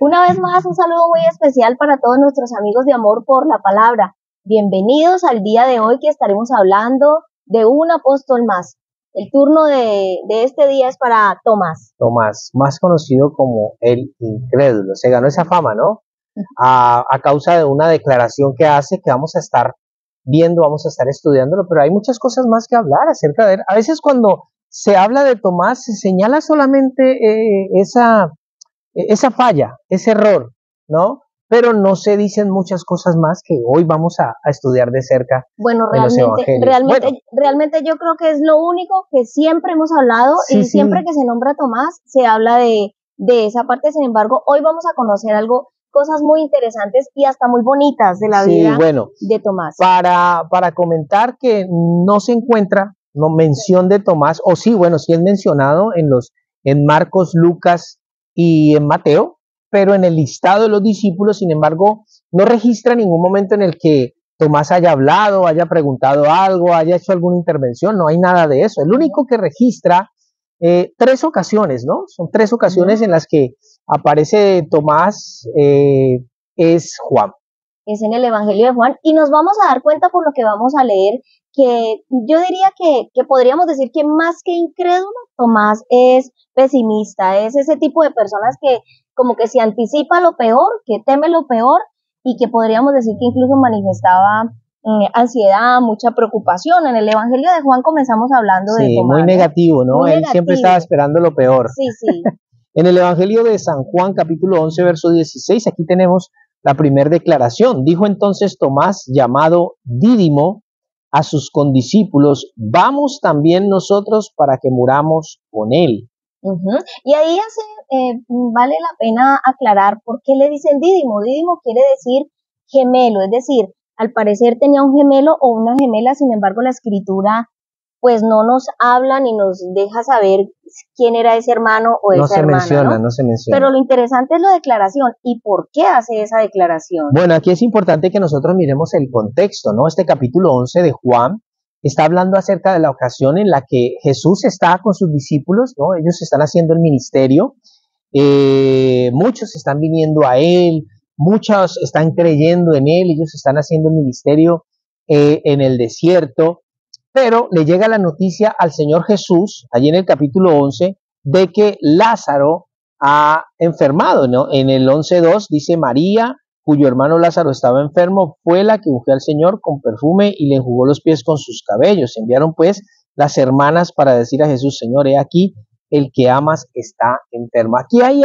Una vez más, un saludo muy especial para todos nuestros amigos de Amor por la Palabra. Bienvenidos al día de hoy que estaremos hablando de un apóstol más. El turno de este día es para Tomás. Tomás, más conocido como el incrédulo. Se ganó esa fama, ¿no? A causa de una declaración que hace, que vamos a estar viendo, vamos a estar estudiándolo, pero hay muchas cosas más que hablar acerca de él. A veces cuando se habla de Tomás, se señala solamente esa falla, ese error, ¿no? Pero no se dicen muchas cosas más que hoy vamos a estudiar de cerca. Bueno, en los evangelios. realmente yo creo que es lo único que siempre hemos hablado y siempre que se nombra Tomás se habla de esa parte. Sin embargo, hoy vamos a conocer cosas muy interesantes y hasta muy bonitas de la vida de Tomás. Para comentar que no se encuentra mención de Tomás, o sí, bueno, sí es mencionado en Marcos, Lucas y en Mateo, pero en el listado de los discípulos, sin embargo, no registra ningún momento en el que Tomás haya hablado, haya preguntado algo, haya hecho alguna intervención, no hay nada de eso. El único que registra 3 ocasiones, ¿no? Son 3 ocasiones en las que aparece Tomás, es Juan. Es en el Evangelio de Juan, y nos vamos a dar cuenta por lo que vamos a leer, que yo diría que podríamos decir que más que incrédulo, Tomás es pesimista, es ese tipo de personas que como que se anticipa lo peor, que teme lo peor, y que podríamos decir que incluso manifestaba ansiedad, mucha preocupación. En el Evangelio de Juan comenzamos hablando de Tomás. Muy negativo, ¿no? Él siempre estaba esperando lo peor. Sí. En el Evangelio de San Juan, capítulo 11, verso 16, aquí tenemos la primera declaración. Dijo entonces Tomás, llamado Dídimo, a sus condiscípulos: vamos también nosotros para que muramos con él. Y ahí vale la pena aclarar por qué le dicen Dídimo. Dídimo quiere decir gemelo, es decir, al parecer tenía un gemelo o una gemela. Sin embargo, la escritura pues no nos habla ni nos deja saber quién era ese hermano o esa hermana. No se menciona. Pero lo interesante es la declaración. ¿Y por qué hace esa declaración? Bueno, aquí es importante que nosotros miremos el contexto, ¿no? Este capítulo 11 de Juan está hablando acerca de la ocasión en la que Jesús está con sus discípulos, ¿no? Ellos están haciendo el ministerio, muchos están viniendo a él, muchos están creyendo en él, ellos están haciendo el ministerio en el desierto, pero le llega la noticia al Señor Jesús, allí en el capítulo 11, de que Lázaro ha enfermado, ¿no? En el 11:2 dice: María, cuyo hermano Lázaro estaba enfermo, fue la que ungió al Señor con perfume y le enjugó los pies con sus cabellos. Enviaron pues las hermanas para decir a Jesús: Señor, he aquí, el que amas está enfermo. Aquí hay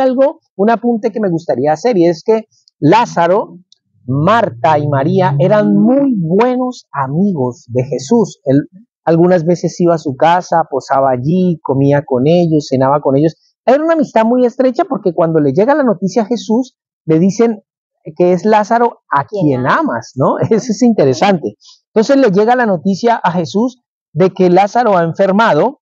un apunte que me gustaría hacer, y es que Lázaro, Marta y María eran muy buenos amigos de Jesús. Él algunas veces iba a su casa, posaba allí, comía con ellos, cenaba con ellos. Era una amistad muy estrecha, porque cuando le llega la noticia a Jesús, le dicen que es Lázaro a quien amas, ¿no? Eso es interesante. Entonces le llega la noticia a Jesús de que Lázaro ha enfermado,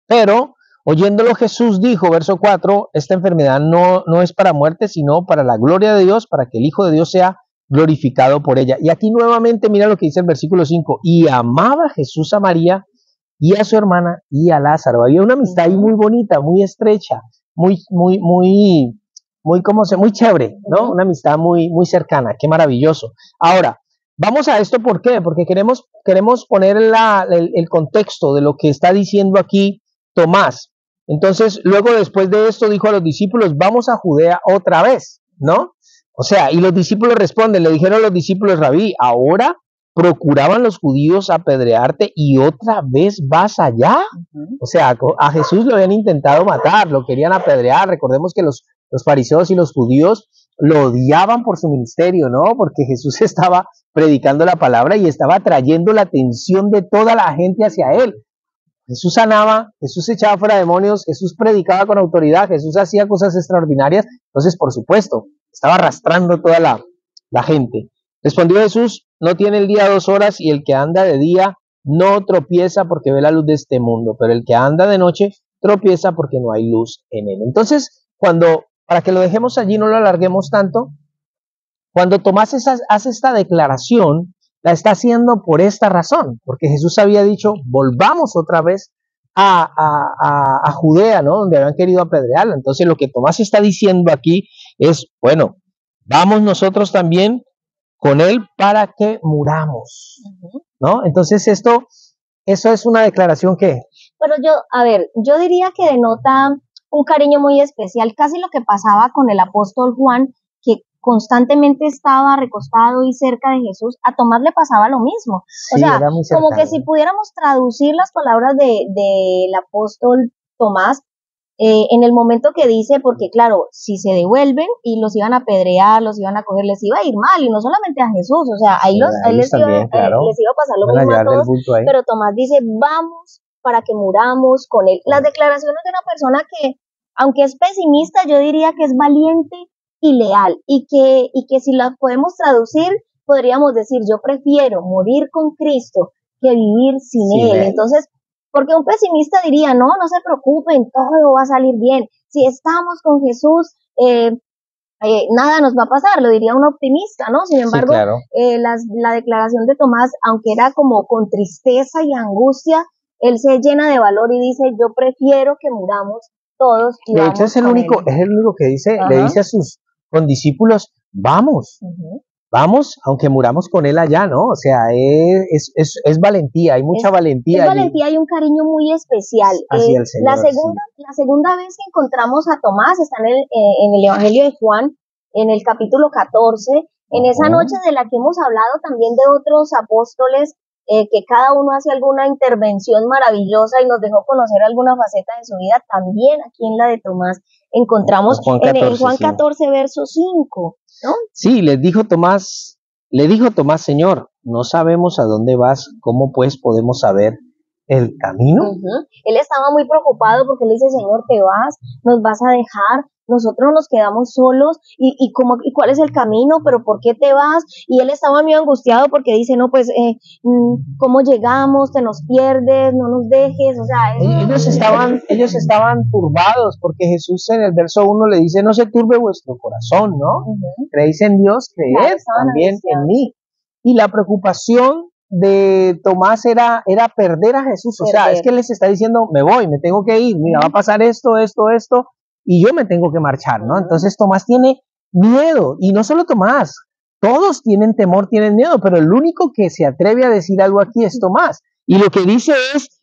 pero oyéndolo Jesús dijo, verso 4, esta enfermedad no es para muerte, sino para la gloria de Dios, para que el Hijo de Dios sea glorificado por ella. Y aquí nuevamente mira lo que dice el versículo 5, y amaba Jesús a María y a su hermana y a Lázaro. Había una amistad ahí muy bonita, muy estrecha, muy chévere, ¿no? Una amistad muy cercana. Qué maravilloso. Ahora, vamos a esto, ¿por qué? Porque queremos poner el contexto de lo que está diciendo aquí Tomás. Entonces, luego después de esto dijo a los discípulos: vamos a Judea otra vez, ¿no? O sea, y los discípulos responden, le dijeron a los discípulos: Rabí, ahora procuraban los judíos apedrearte y otra vez vas allá. O sea, a Jesús lo habían intentado matar, lo querían apedrear. Recordemos que los fariseos y los judíos lo odiaban por su ministerio, ¿no? Porque Jesús estaba predicando la palabra y estaba atrayendo la atención de toda la gente hacia él. Jesús sanaba, Jesús echaba fuera demonios, Jesús predicaba con autoridad, Jesús hacía cosas extraordinarias. Entonces, por supuesto, estaba arrastrando toda la gente. Respondió Jesús: no tiene el día 2 horas, y el que anda de día no tropieza porque ve la luz de este mundo, pero el que anda de noche tropieza porque no hay luz en él. Entonces, para que lo dejemos allí, no lo alarguemos tanto, cuando Tomás hace esta declaración, la está haciendo por esta razón, porque Jesús había dicho: volvamos otra vez a Judea, ¿no? Donde habían querido apedrearla. Entonces lo que Tomás está diciendo aquí, es, bueno, vamos nosotros también con Él para que muramos, ¿no? Entonces eso es una declaración que... Pero yo diría que denota un cariño muy especial, casi lo que pasaba con el apóstol Juan, que constantemente estaba recostado y cerca de Jesús. A Tomás le pasaba lo mismo. Sí, o sea, era muy como que cercano. si pudiéramos traducir las palabras del apóstol Tomás, en el momento que dice, porque claro, si se devuelven y los iban a apedrear, los iban a coger, les iba a ir mal, y no solamente a Jesús, o sea, ahí les también, claro. les iba a pasar lo Van a mismo a llevar del todos, bulto ahí. pero Tomás dice, vamos para que muramos con él. Las declaraciones de una persona que, aunque es pesimista, yo diría que es valiente y leal, y que si las podemos traducir, podríamos decir, yo prefiero morir con Cristo que vivir sin él. Entonces, porque un pesimista diría, no se preocupen, todo va a salir bien. Si estamos con Jesús, nada nos va a pasar, lo diría un optimista, ¿no? Sin embargo, Sí, claro. la declaración de Tomás, aunque era como con tristeza y angustia, él se llena de valor y dice, yo prefiero que muramos todos y de vamos hecho, es el con único que dice, le dice a sus condiscípulos, vamos. Vamos, aunque muramos con él allá, ¿no? O sea, es valentía, hay mucha valentía. Es valentía y un cariño muy especial. Hacia el Señor, la segunda vez que encontramos a Tomás está en el Evangelio de Juan, en el capítulo 14, en esa noche de la que hemos hablado también de otros apóstoles, que cada uno hace alguna intervención maravillosa y nos dejó conocer alguna faceta de su vida, también aquí en la de Tomás encontramos en Juan 14, verso 5. ¿No? Sí, le dijo Tomás, Señor, no sabemos a dónde vas, ¿cómo pues podemos saber el camino? Él estaba muy preocupado porque él dice, Señor, te vas, nos vas a dejar, nosotros nos quedamos solos, y cuál es el camino, pero ¿por qué te vas? Y él estaba muy angustiado porque dice, no, pues, ¿cómo llegamos? Te nos pierdes, no nos dejes, o sea... Ellos estaban turbados porque Jesús en el verso 1 le dice, no se turbe vuestro corazón, ¿no? Creéis en Dios, creed también en mí. Y la preocupación de Tomás era perder a Jesús, o sea, es que él les está diciendo, me voy, me tengo que ir, mira, va a pasar esto, y yo me tengo que marchar, ¿no? Entonces Tomás tiene miedo, y no solo Tomás, todos tienen temor, tienen miedo, pero el único que se atreve a decir algo aquí es Tomás, y lo que dice es,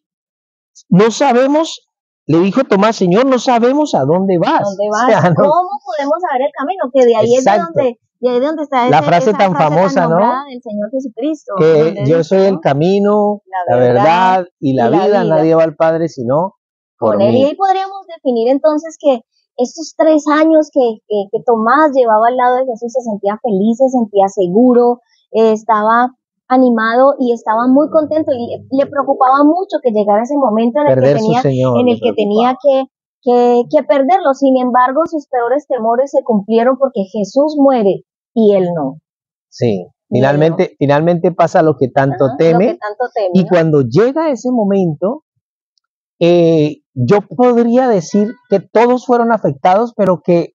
no sabemos, le dijo Tomás, Señor, no sabemos a dónde vas. O sea, ¿no? ¿Cómo podemos saber el camino? Que de ahí es de donde está la frase tan famosa, ¿no? Del Señor Jesucristo. Que yo soy el camino, la verdad y la vida. Nadie va al Padre sino por mí. Y ahí podríamos definir entonces que estos 3 años que Tomás llevaba al lado de Jesús se sentía feliz, se sentía seguro, estaba animado y estaba muy contento, y le preocupaba mucho que llegara ese momento en el que tenía que perderlo. Sin embargo, sus peores temores se cumplieron porque Jesús muere y él no. Sí, finalmente pasa lo que tanto teme. Y cuando llega ese momento, yo podría decir que todos fueron afectados, pero que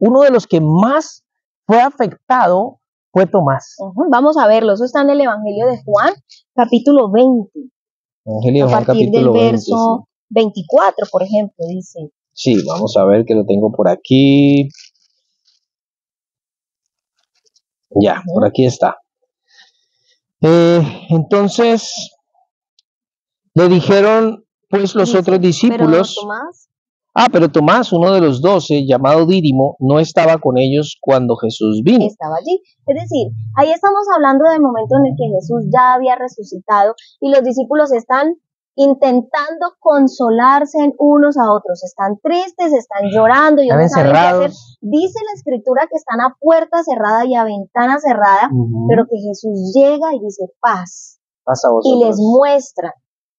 uno de los que más fue afectado fue Tomás. Vamos a verlo, eso está en el Evangelio de Juan, capítulo 20. Evangelio de Juan, a partir capítulo del verso 24, por ejemplo, dice. Sí, vamos a ver que lo tengo por aquí. Ya, por aquí está. Entonces, le dijeron pues los otros discípulos. Pero Tomás, uno de los 12, llamado Dídimo, no estaba con ellos cuando Jesús vino. Estaba allí. Es decir, ahí estamos hablando del momento en el que Jesús ya había resucitado y los discípulos están intentando consolarse unos a otros. Están tristes, están llorando y no saben qué hacer. Dice la Escritura que están a puerta cerrada y a ventana cerrada, pero que Jesús llega y dice paz. Paz a vosotros. Y les muestra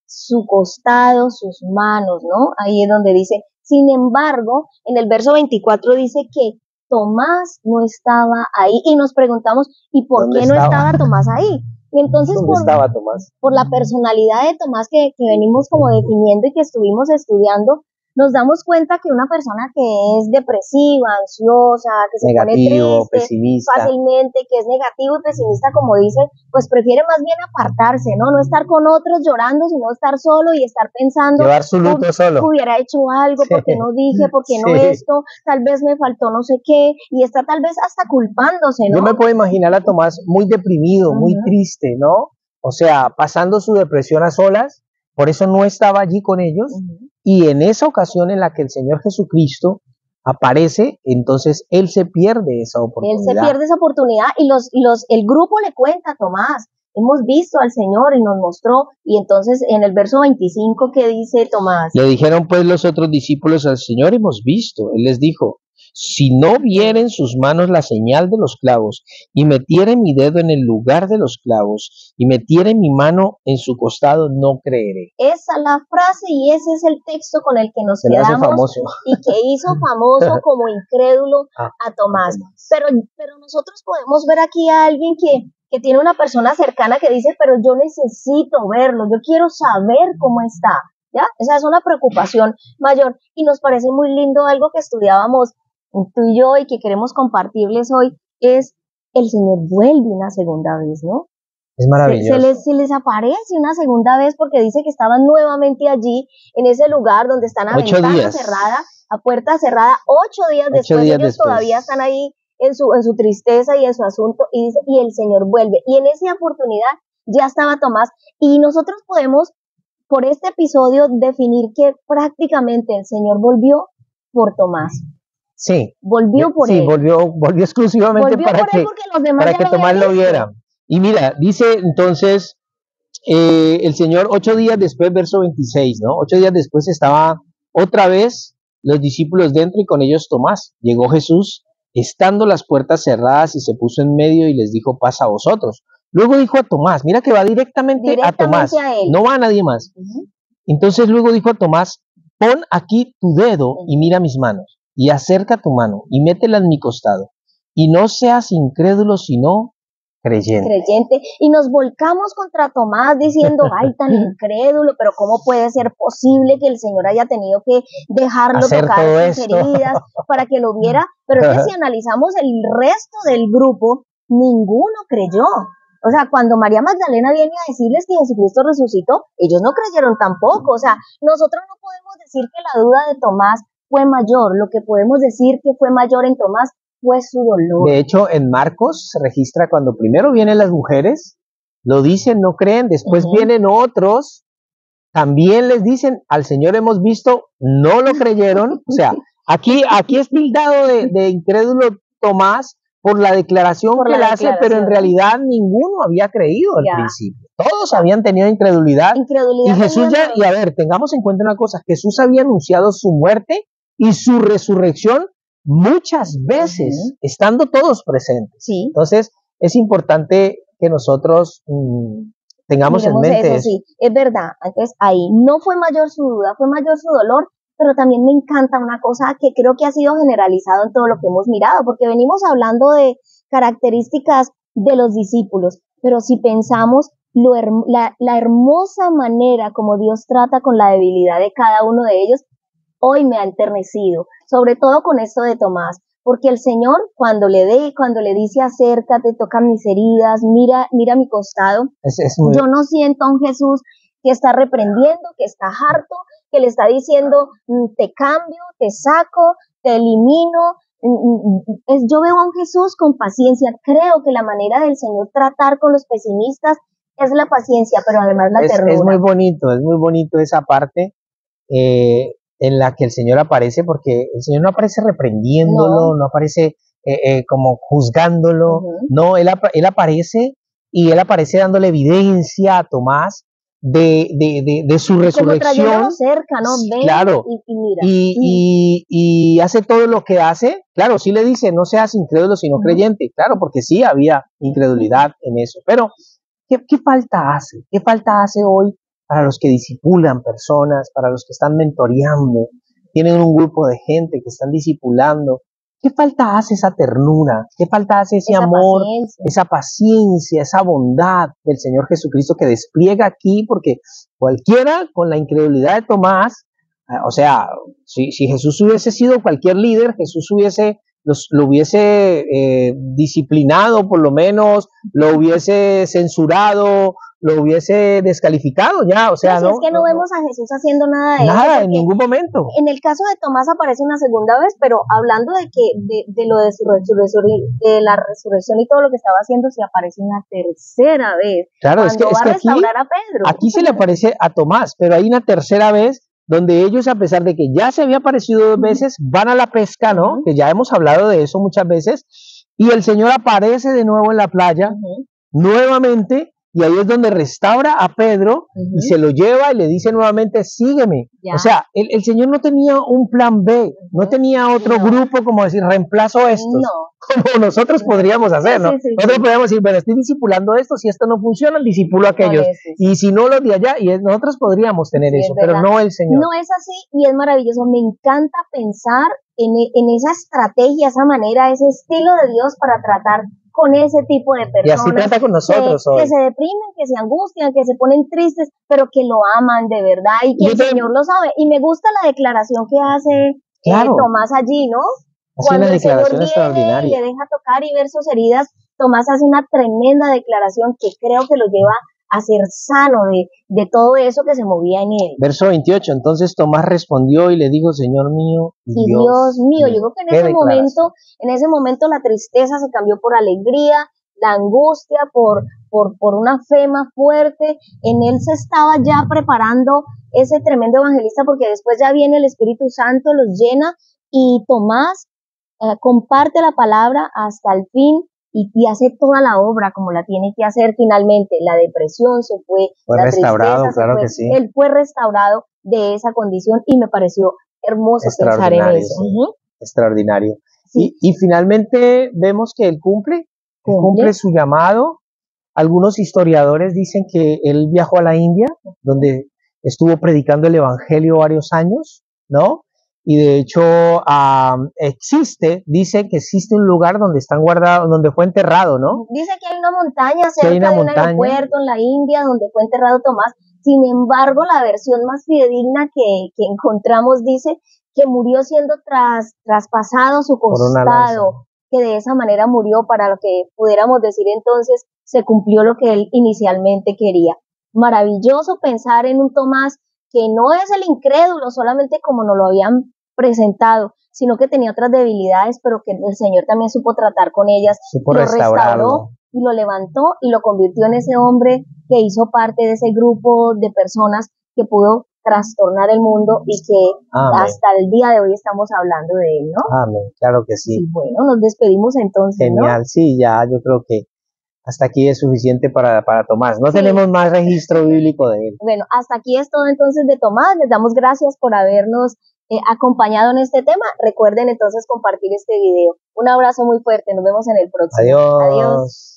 su costado, sus manos, ¿no? Ahí es donde dice, sin embargo, en el verso 24 dice que Tomás no estaba ahí y nos preguntamos, ¿y por qué no estaba Tomás ahí? Y entonces estaba Tomás? Por la personalidad de Tomás que venimos como definiendo y que estuvimos estudiando, nos damos cuenta que una persona que es depresiva, ansiosa, que se negativo, pone triste pesimista, fácilmente, que es negativo y pesimista, como dice, pues prefiere más bien apartarse, ¿no? No estar con otros llorando, sino estar solo y estar pensando, llevar su luto solo. Hubiera hecho algo, Sí, porque no dije, porque no sí. esto, tal vez me faltó no sé qué, y está tal vez hasta culpándose, ¿no? Yo me puedo imaginar a Tomás muy deprimido, muy triste, ¿no? O sea, pasando su depresión a solas, por eso no estaba allí con ellos, y en esa ocasión en la que el Señor Jesucristo aparece, entonces él se pierde esa Él oportunidad. se pierde esa oportunidad y el grupo le cuenta a Tomás, hemos visto al Señor y nos mostró, y entonces en el verso 25, ¿qué dice Tomás? Le dijeron pues los otros discípulos al Señor, hemos visto. Él les dijo, si no viera en sus manos la señal de los clavos, y metiera mi dedo en el lugar de los clavos, y metiera mi mano en su costado, no creeré. Esa es la frase y ese es el texto con el que nos Se lo hace quedamos famoso. y que hizo famoso como incrédulo a Tomás. Pero nosotros podemos ver aquí a alguien que tiene una persona cercana que dice, pero yo necesito verlo, yo quiero saber cómo está, ¿ya? Esa es una preocupación mayor y nos parece muy lindo algo que estudiábamos tú y yo y que queremos compartirles hoy, es el Señor vuelve una segunda vez, ¿no? Es maravilloso. Se les aparece una segunda vez porque dice que estaban nuevamente allí, en ese lugar donde están a ventana cerrada, a puerta cerrada, 8 días después, ellos todavía están ahí en su tristeza y en su asunto, y dice, y el Señor vuelve. Y en esa oportunidad ya estaba Tomás, y nosotros podemos, por este episodio, definir que prácticamente el Señor volvió por Tomás. Sí. Volvió por él. Volvió exclusivamente para que Tomás lo viera. Y mira, dice entonces el Señor 8 días después, verso 26, ¿no? 8 días después estaba otra vez los discípulos dentro y con ellos Tomás. Llegó Jesús, estando las puertas cerradas, y se puso en medio y les dijo, paz a vosotros. Luego dijo a Tomás, mira que va directamente a Tomás, no va a nadie más. Entonces luego dijo a Tomás, pon aquí tu dedo y mira mis manos, y acerca tu mano y métela en mi costado, y no seas incrédulo sino creyente. Y nos volcamos contra Tomás diciendo, ay, tan incrédulo, pero ¿cómo puede ser posible que el Señor haya tenido que dejarlo tocar sus heridas para que lo viera? Pero es que si analizamos el resto del grupo, ninguno creyó. O sea, cuando María Magdalena viene a decirles que Jesucristo resucitó, ellos no creyeron tampoco. O sea, nosotros no podemos decir que la duda de Tomás fue mayor. Lo que podemos decir que fue mayor en Tomás fue su dolor. De hecho, en Marcos se registra cuando primero vienen las mujeres, lo dicen, no creen, después vienen otros, también les dicen, al Señor hemos visto, no lo creyeron. O sea, aquí es tildado de incrédulo Tomás por la declaración que él hace, pero en realidad ninguno había creído al principio. Todos habían tenido incredulidad. Y Jesús ya, y a ver, tengamos en cuenta una cosa, Jesús había anunciado su muerte y su resurrección muchas veces, estando todos presentes. Entonces, es importante que nosotros tengamos en mente eso. Sí, es verdad. Entonces, ahí no fue mayor su duda, fue mayor su dolor, pero también me encanta una cosa que creo que ha sido generalizado en todo lo que hemos mirado, porque venimos hablando de características de los discípulos, pero si pensamos la hermosa manera como Dios trata con la debilidad de cada uno de ellos, hoy me ha enternecido, sobre todo con esto de Tomás, porque el Señor cuando le dice acércate, toca mis heridas, mira mi costado, yo no siento a un Jesús que está reprendiendo, que está harto, que le está diciendo te cambio, te saco, te elimino. Yo veo a un Jesús con paciencia. Creo que la manera del Señor tratar con los pesimistas es la paciencia, pero además la ternura. Es muy bonito esa parte en la que el Señor aparece, porque el Señor no aparece reprendiéndolo, no aparece como juzgándolo, no, él aparece, y él aparece dándole evidencia a Tomás de su resurrección. Como cerca, ¿no? Ven, claro, y mira. Y hace todo lo que hace. Claro, sí le dice, no seas incrédulo sino creyente, claro, porque sí había incredulidad en eso, pero ¿qué falta hace? ¿Qué falta hace hoy para los que discipulan personas, para los que están mentoreando, tienen un grupo de gente que están discipulando? ¿Qué falta hace esa ternura? ¿Qué falta hace ese amor, esa paciencia, esa bondad del Señor Jesucristo que despliega aquí? Porque cualquiera con la incredulidad de Tomás O sea, si Jesús hubiese sido cualquier líder, Jesús lo hubiese disciplinado, por lo menos, lo hubiese censurado, lo hubiese descalificado ya, o sea, no, si es que no vemos a Jesús haciendo nada de nada, eso. en ningún momento. En el caso de Tomás aparece una segunda vez, pero hablando de lo de la resurrección y todo lo que estaba haciendo, se aparece una tercera vez. Claro, cuando es va que a restaurar a Pedro. Aquí se le aparece a Tomás, pero hay una tercera vez donde ellos, a pesar de que ya se había aparecido 2 veces, van a la pesca, ¿no? Que ya hemos hablado de eso muchas veces, y el Señor aparece de nuevo en la playa, nuevamente, y ahí es donde restaura a Pedro y se lo lleva y le dice nuevamente, sígueme. Ya. O sea, el Señor no tenía un plan B, no tenía otro grupo como decir, reemplazo a estos, como nosotros podríamos hacer, ¿no? Nosotros podríamos decir, bueno, estoy discipulando esto, si esto no funciona, disipulo a aquellos, y si no los de allá, y nosotros podríamos tener eso, pero no el Señor. No es así, y es maravilloso, me encanta pensar en esa estrategia, esa manera, ese estilo de Dios para tratar con ese tipo de personas. Y así trata con nosotros hoy. Que se deprimen, que se angustian, que se ponen tristes, pero que lo aman de verdad y que el Señor lo sabe. Y me gusta la declaración que hace Tomás allí, ¿no? Hace una declaración extraordinaria. Y le deja tocar y ver sus heridas, Tomás hace una tremenda declaración que creo que lo lleva a ser sano de todo eso que se movía en él. Verso 28, entonces Tomás respondió y le dijo, Señor mío y Dios mío. Yo creo que en ese momento la tristeza se cambió por alegría, la angustia por una fe más fuerte. En él se estaba ya preparando ese tremendo evangelista, porque después ya viene el Espíritu Santo, los llena, y Tomás comparte la palabra hasta el fin. Y hace toda la obra como la tiene que hacer finalmente. La depresión se fue, la restaurado, tristeza claro se fue, que sí. Él fue restaurado de esa condición y me pareció hermoso pensar en eso. Extraordinario. Sí. Y finalmente vemos que él cumple su llamado. Algunos historiadores dicen que él viajó a la India, donde estuvo predicando el evangelio varios años, ¿no? Y de hecho dice que existe un lugar donde están guardados, donde fue enterrado, ¿no? Dice que hay una montaña cerca de un aeropuerto en la India donde fue enterrado Tomás. Sin embargo, la versión más fidedigna que encontramos dice que murió siendo traspasado su costado, que de esa manera murió, para lo que pudiéramos decir entonces se cumplió lo que él inicialmente quería. Maravilloso pensar en un Tomás que no es el incrédulo solamente como nos lo habían presentado, sino que tenía otras debilidades, pero que el Señor también supo tratar con ellas, supo restauró y lo levantó y lo convirtió en ese hombre que hizo parte de ese grupo de personas que pudo trastornar el mundo y que hasta el día de hoy estamos hablando de él, ¿no? Amén, claro que sí. Y bueno, nos despedimos entonces, Genial, ¿no? Sí, ya yo creo que hasta aquí es suficiente para Tomás. No tenemos más registro bíblico de él. Bueno, hasta aquí es todo entonces de Tomás. Les damos gracias por habernos acompañado en este tema. Recuerden entonces compartir este video. Un abrazo muy fuerte. Nos vemos en el próximo. Adiós. Adiós.